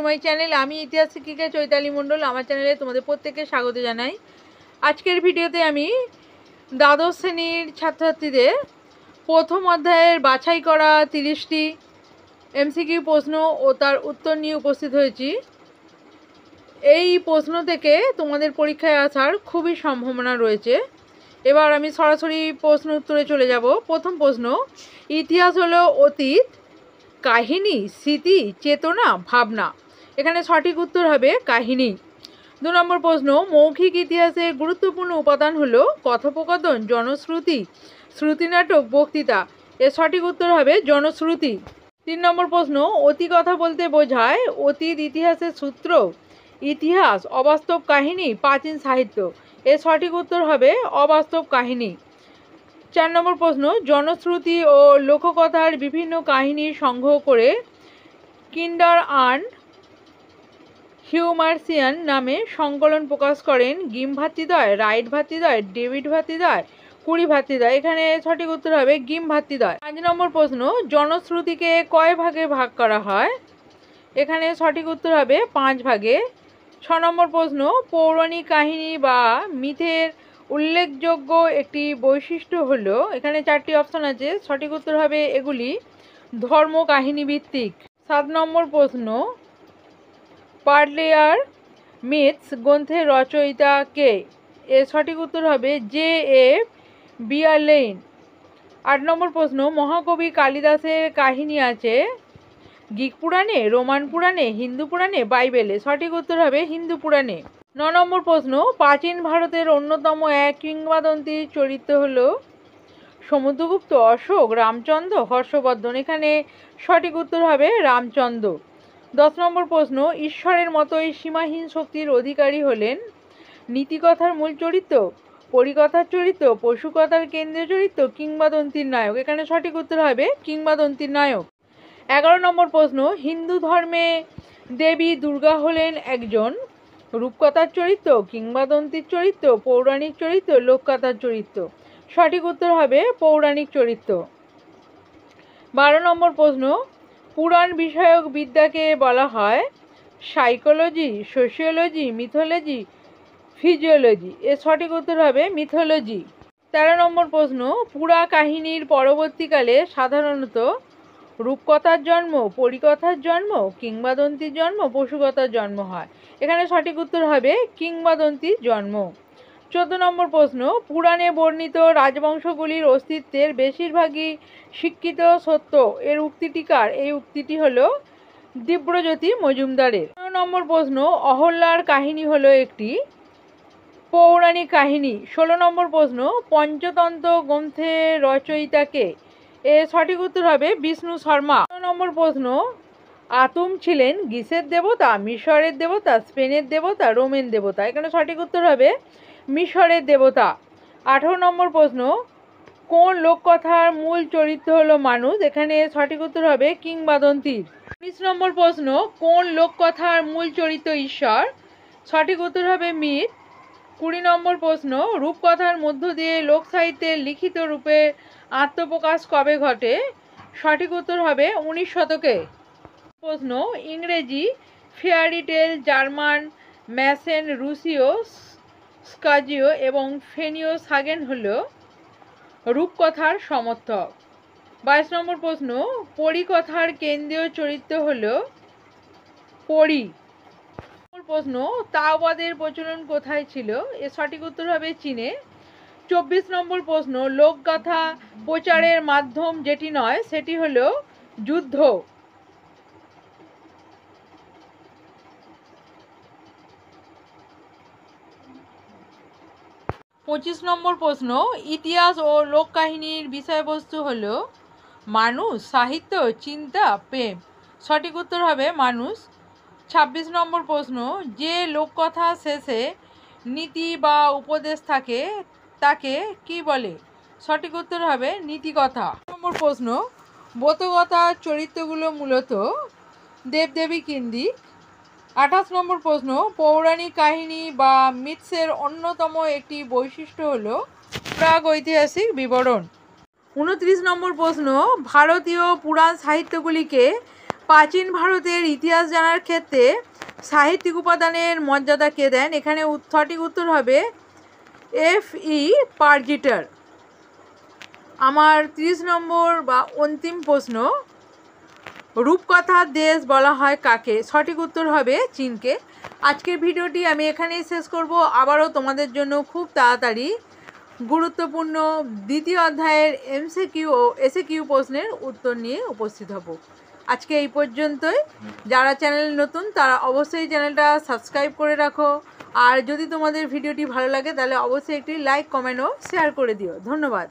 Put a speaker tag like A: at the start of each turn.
A: My channel. আমি ইতিহাস শিক্ষিকা চৈতালি মণ্ডল। আমার চ্যানেলে তোমাদের প্রত্যেককে স্বাগত জানাই। আজকের ভিডিওতে আমি দ্বাদশ শ্রেণীর ছাত্রছাত্রীদের প্রথম অধ্যায়ের বাছাই করা 30টি এমসিকিউ প্রশ্ন ও তার উত্তর নিয়ে উপস্থিত হয়েছি। এই প্রশ্ন থেকে তোমাদের পরীক্ষায় আসার খুবই সম্ভাবনা রয়েছে। এবার আমি সরাসরি প্রশ্ন উত্তরে চলে যাব। প্রথম প্রশ্ন, ইতিহাস হলো অতীত, কাহিনী, স্মৃতি, চেতনা, ভাবনা। এখানে সঠিক উত্তর হবে কাহিনী। 2 নম্বর প্রশ্ন, মৌখিক ইতিহাসের গুরুত্বপূর্ণ উপাদান হলো কথোপকথন, জনশ্রুতি, শ্রুতিনাটক, বক্তৃতা। এর সঠিক উত্তর হবে জনশ্রুতি। 3 নম্বর প্রশ্ন, অতিকথা বলতে বোঝায় অতীত ইতিহাসের সূত্র, ইতিহাস, অবাস্তব কাহিনী, প্রাচীন সাহিত্য। এর সঠিক উত্তর হবে অবাস্তব কাহিনী। 4 নম্বর প্রশ্ন, জনশ্রুতি ও লোককথার বিভিন্ন কাহিনী সংগ্রহ করে কিন্ডার অ্যান্ড হিউমারসিয়ান নামে সংকলন প্রকাশ করেন গিম ভ্রাতৃদ্বয়, রাইট ভ্রাতৃদ্বয়, ডেভিড ভ্রাতৃদ্বয়, কুরি ভ্রাতৃদ্বয়। এখানে সঠিক উত্তর হবে গিম ভ্রাতৃদ্বয়। 5 নম্বর প্রশ্ন, জনশ্রুতিকে কয় ভাগে ভাগ করা হয়? এখানে সঠিক উত্তর হবে 5 ভাগে। 6 নম্বর প্রশ্ন, পৌরাণিক কাহিনী বা মিথের উল্লেখযোগ্য একটি বৈশিষ্ট্য হলো, এখানে 4টি অপশন আছে, সঠিক উত্তর হবে এগুলি ধর্ম কাহিনী ভিত্তিক। 7 নম্বর প্রশ্ন, পার্লিয়ার মিথস গ্রন্থের রচয়িতা কে? এর সঠিক উত্তর হবে J.F. বিয়ারলেইন। 8 নম্বর প্রশ্ন, মহাকবি কালিদাসের কাহিনী আছে গ্রিক পুরাণে, রোমান পুরাণে, হিন্দু পুরাণে, বাইবেলে। সঠিক উত্তর হবে হিন্দু পুরাণে। 9 নম্বর প্রশ্ন, প্রাচীন ভারতের অন্যতম এক কিংবদন্তি চরিত্র হলো সমুদ্রগুপ্ত, অশোক, রামচন্দ্র, হর্ষবর্ধন। এখানে সঠিক উত্তর হবে রামচন্দ্র। 10 নম্বর প্রশ্ন, ঈশ্বরের মতোই সীমাহীন শক্তির অধিকারী হলেন নীতিকথার মূল চরিত্র, পরিকথার চরিত্র, পশুকথার কেন্দ্রীয় চরিত্র, কিংবদন্তির নায়ক। এখানে সঠিক উত্তর হবে কিংবদন্তির নায়ক। 11 নম্বর প্রশ্ন, হিন্দু ধর্মে দেবী দুর্গা হলেন একজন রূপকথার চরিত্র, কিংবদন্তির চরিত্র, পৌরাণিক চরিত্র, লোককথার চরিত্র। সঠিক উত্তর হবে পৌরাণিক চরিত্র। 12 নম্বর প্রশ্ন, পুরাণ বিষয়ক বিদ্যাকে বলা হয় সাইকোলজি, সোশিওলজি, মিথোলজি, ফিজিওলজি। এর সঠিক উত্তর হবে মিথোলজি। 13 নম্বর প্রশ্ন, পুরা কাহিনীর পরবর্তীকালে সাধারণত রূপকথার জন্ম, পরিকথার জন্ম, কিংবদন্তির জন্ম, পশুকথার জন্ম হয়। এখানে সঠিক উত্তর হবে কিংবদন্তির জন্ম। 14 নম্বর প্রশ্ন, পুরাণে বর্ণিত রাজবংশগুলির অস্তিত্বের বেশিরভাগই স্বীকৃত সত্য। এর উক্তিটি কার? এই উক্তিটি হলো দিব্যজ্যোতি মজুমদারের। 15 নম্বর প্রশ্ন, অহল্যার কাহিনী হলো একটি পৌরাণিক কাহিনী। 16 নম্বর প্রশ্ন, পঞ্চতন্ত্র গ্রন্থের রচয়িতা কে? এর সঠিক উত্তর হবে বিষ্ণু শর্মা। 17 নম্বর প্রশ্ন, আতুম ছিলেন গ্রিসের দেবতা, মিশরের দেবতা, স্পেনের দেবতা, রোমেন দেবতা। এখানে সঠিক উত্তর হবে মিশরের দেবতা। 18 নম্বর প্রশ্ন, কোন লোককথার মূল চরিত্র হলো মানুষ? এখানে সঠিক উত্তর হবে কিংবদন্তির। 19 নম্বর প্রশ্ন, কোন লোককথার মূল চরিত্র ঈশ্বর? সঠিক উত্তর হবে মিথ। 20 নম্বর প্রশ্ন, রূপকথার মধ্য দিয়ে লোক সাহিত্যের লিখিত রূপে আত্মপ্রকাশ কবে ঘটে? সঠিক উত্তর হবে 19 শতকে। প্রশ্ন, ইংরেজি ফেয়ারি টেল, জার্মান ম্যাসেন, রুশীয় স্কাজিও এবং ফেনীয় সাগেন হল রূপকথার সমর্থক। 22 নম্বর প্রশ্ন, পরিকথার কেন্দ্রীয় চরিত্র হল পরী। প্রশ্ন, তাওবাদের প্রচলন কোথায় ছিল? এর সঠিক উত্তর হবে চীনে। 24 নম্বর প্রশ্ন, লোকগাথা প্রচারের মাধ্যম যেটি নয় সেটি হলো যুদ্ধ। 25 নম্বর প্রশ্ন, ইতিহাস ও লোককাহিনীর বিষয়বস্তু হলো মানুষ, সাহিত্য, চিন্তা, প্রেম। সঠিক উত্তর হবে মানুষ। 26 নম্বর প্রশ্ন, যে লোককথা শেষে নীতি বা উপদেশ থাকে তাকে কি বলে? সঠিক উত্তর হবে নীতিকথা। নম্বর প্রশ্ন, ব্রতকথার চরিত্রগুলো মূলত দেবদেবী কেন্দ্রিক। 28 নম্বর প্রশ্ন, পৌরাণিক কাহিনী বা মিথসের অন্যতম একটি বৈশিষ্ট্য হলো প্রাগৈতিহাসিক বিবরণ। 29 নম্বর প্রশ্ন, ভারতীয় পুরাণ সাহিত্যগুলিকে প্রাচীন ভারতের ইতিহাস জানার ক্ষেত্রে সাহিত্যিক উপাদানের মর্যাদা কে দেন? এখানে সঠিক উত্তর হবে F.E. পারজিটার। আমার 30 নম্বর বা অন্তিম প্রশ্ন, রূপকথার দেশ বলা হয় কাকে? সঠিক উত্তর হবে চীনকে। আজকের ভিডিওটি আমি এখানেই শেষ করব। আবারও তোমাদের জন্য খুব তাড়াতাড়ি গুরুত্বপূর্ণ দ্বিতীয় অধ্যায়ের MCQ ও SAQ প্রশ্নের উত্তর নিয়ে উপস্থিত হব। আজকে এই পর্যন্তই। যারা চ্যানেল নতুন তারা অবশ্যই চ্যানেলটা সাবস্ক্রাইব করে রাখো, আর যদি তোমাদের ভিডিওটি ভালো লাগে তাহলে অবশ্যই একটি লাইক, কমেন্ট ও শেয়ার করে দিও। ধন্যবাদ।